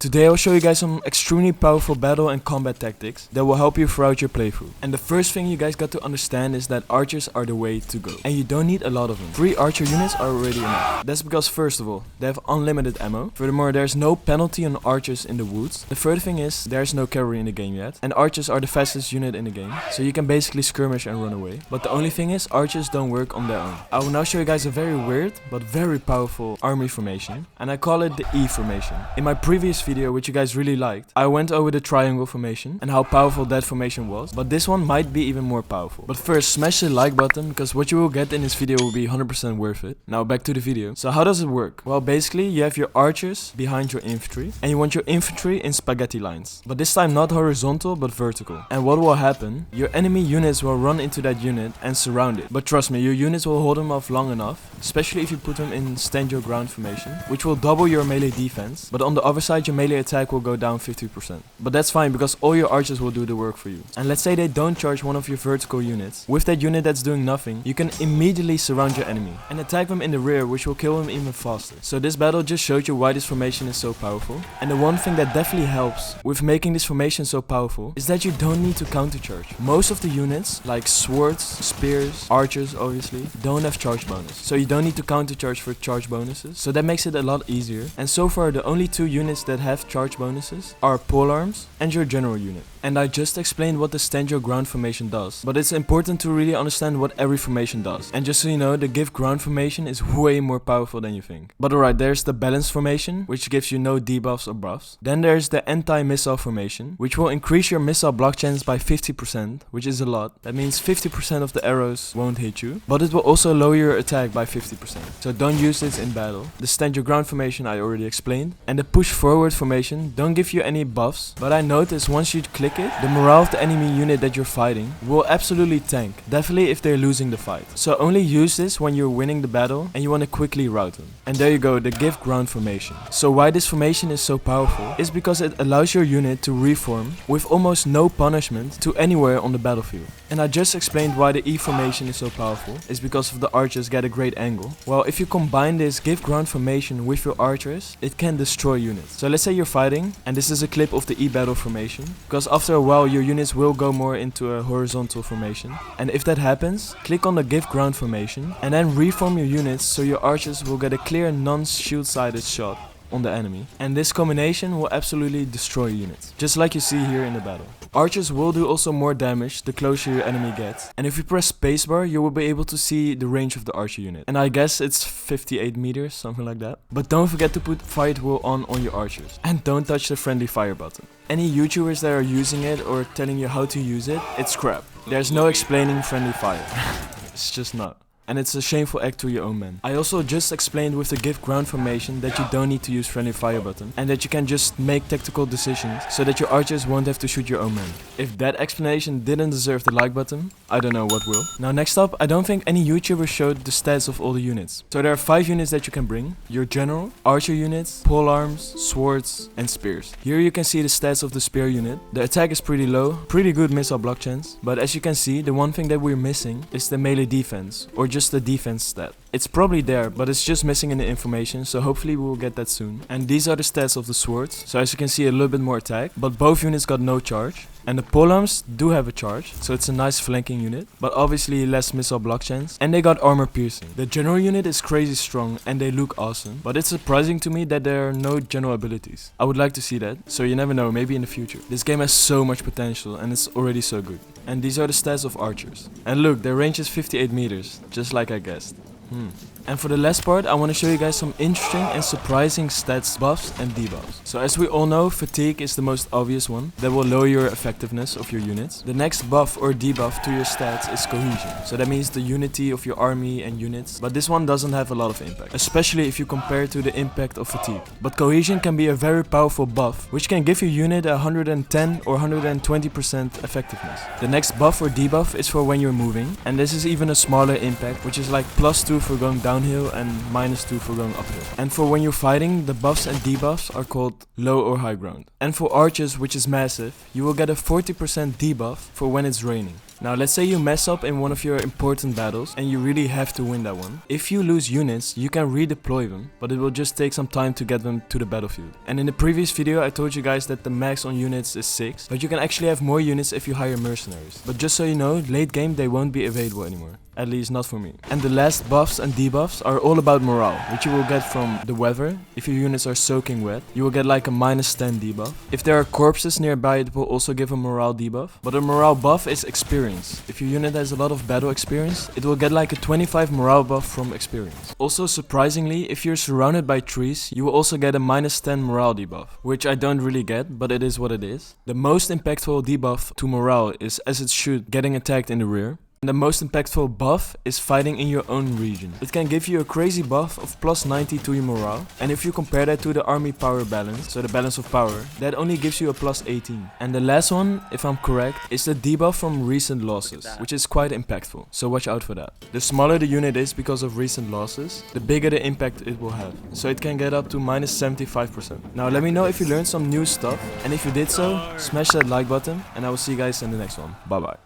Today I'll show you guys some extremely powerful battle and combat tactics that will help you throughout your playthrough. And the first thing you guys got to understand is that archers are the way to go. And you don't need a lot of them. 3 archer units are already enough. That's because first of all, they have unlimited ammo. Furthermore, there's no penalty on archers in the woods. The third thing is, there's no cavalry in the game yet. And archers are the fastest unit in the game. So you can basically skirmish and run away. But the only thing is, archers don't work on their own. I will now show you guys a very weird, but very powerful army formation. And I call it the E formation. In my previous video, which you guys really liked, I went over the triangle formation and how powerful that formation was, but this one might be even more powerful. But first, smash the like button, because what you will get in this video will be 100% worth it. Now back to the video. So how does it work? Well, basically you have your archers behind your infantry, and you want your infantry in spaghetti lines, but this time not horizontal but vertical. And what will happen? Your enemy units will run into that unit and surround it. But trust me, your units will hold them off long enough, especially if you put them in stand your ground formation, which will double your melee defense, but on the other side your melee attack will go down 50%. But that's fine, because all your archers will do the work for you. And let's say they don't charge one of your vertical units. With that unit that's doing nothing, you can immediately surround your enemy and attack them in the rear, which will kill them even faster. So this battle just showed you why this formation is so powerful. And the one thing that definitely helps with making this formation so powerful is that you don't need to countercharge. Most of the units, like swords, spears, archers obviously, don't have charge bonus. So you don't need to countercharge for charge bonuses. So that makes it a lot easier. And so far the only 2 units that have charge bonuses are polearms and your general unit. And I just explained what the stand your ground formation does, but it's important to really understand what every formation does. And just so you know, the give ground formation is way more powerful than you think. But alright, there's the balance formation, which gives you no debuffs or buffs. Then there's the anti-missile formation, which will increase your missile block chance by 50%, which is a lot. That means 50% of the arrows won't hit you, but it will also lower your attack by 50%. So don't use this in battle. The stand your ground formation I already explained. And the push forward formation don't give you any buffs, but I noticed once you click it, the morale of the enemy unit that you're fighting will absolutely tank, definitely if they're losing the fight. So only use this when you're winning the battle and you want to quickly rout them. And there you go, the give ground formation. So why this formation is so powerful is because it allows your unit to reform with almost no punishment to anywhere on the battlefield. And I just explained why the E formation is so powerful, is because of the archers get a great angle. Well, if you combine this give ground formation with your archers, it can destroy units. So let's say you're fighting, and this is a clip of the E battle formation, because after a while your units will go more into a horizontal formation. And if that happens, click on the give ground formation and then reform your units so your archers will get a clear non-shield sided shot on the enemy, and this combination will absolutely destroy units, just like you see here in the battle. Archers will do also more damage the closer your enemy gets, and if you press spacebar you will be able to see the range of the archer unit, and I guess it's 58 meters, something like that. But don't forget to put fight will on your archers, and don't touch the friendly fire button. Any YouTubers that are using it or telling you how to use it, it's crap. There's no explaining friendly fire. It's just not. And it's a shameful act to your own men. I also just explained with the give ground formation that you don't need to use friendly fire button, and that you can just make tactical decisions so that your archers won't have to shoot your own men. If that explanation didn't deserve the like button, I don't know what will. Now next up, I don't think any YouTuber showed the stats of all the units. So there are 5 units that you can bring: your general, archer units, polearms, swords and spears. Here you can see the stats of the spear unit. The attack is pretty low, pretty good missile block chance, but as you can see, the one thing that we're missing is the melee defense, or just the defense stat. It's probably there, but it's just missing in the information, so hopefully we will get that soon. And these are the stats of the swords. So as you can see, a little bit more attack, but both units got no charge. And the polearms do have a charge, so it's a nice flanking unit, but obviously less missile block chance. And they got armor piercing. The general unit is crazy strong and they look awesome, but it's surprising to me that there are no general abilities. I would like to see that, so you never know, maybe in the future. This game has so much potential and it's already so good. And these are the stats of archers. And look, their range is 58 meters, just like I guessed. And for the last part, I want to show you guys some interesting and surprising stats, buffs and debuffs. So as we all know, fatigue is the most obvious one that will lower your effectiveness of your units. The next buff or debuff to your stats is cohesion. So that means the unity of your army and units, but this one doesn't have a lot of impact, especially if you compare to the impact of fatigue. But cohesion can be a very powerful buff, which can give your unit 110 or 120% effectiveness. The next buff or debuff is for when you're moving, and this is even a smaller impact, which is like +2 for going downhill and -2 for going uphill. And for when you're fighting, the buffs and debuffs are called low or high ground. And for archers, which is massive, you will get a 40% debuff for when it's raining. Now let's say you mess up in one of your important battles and you really have to win that one. If you lose units, you can redeploy them, but it will just take some time to get them to the battlefield. And in the previous video I told you guys that the max on units is 6, but you can actually have more units if you hire mercenaries. But just so you know, late game they won't be available anymore. At least not for me. And the last buffs and debuffs are all about morale, which you will get from the weather. If your units are soaking wet, you will get like a -10 debuff. If there are corpses nearby, it will also give a morale debuff. But a morale buff is experience. If your unit has a lot of battle experience, it will get like a 25 morale buff from experience. Also surprisingly, if you're surrounded by trees, you will also get a -10 morale debuff, which I don't really get, but it is what it is. The most impactful debuff to morale is, as it should, getting attacked in the rear. And the most impactful buff is fighting in your own region. It can give you a crazy buff of +90 to your morale. And if you compare that to the army power balance, so the balance of power, that only gives you a +18. And the last one, if I'm correct, is the debuff from recent losses, which is quite impactful. So watch out for that. The smaller the unit is because of recent losses, the bigger the impact it will have. So it can get up to -75%. Now let me know if you learned some new stuff. And if you did so, smash that like button. And I will see you guys in the next one. Bye bye.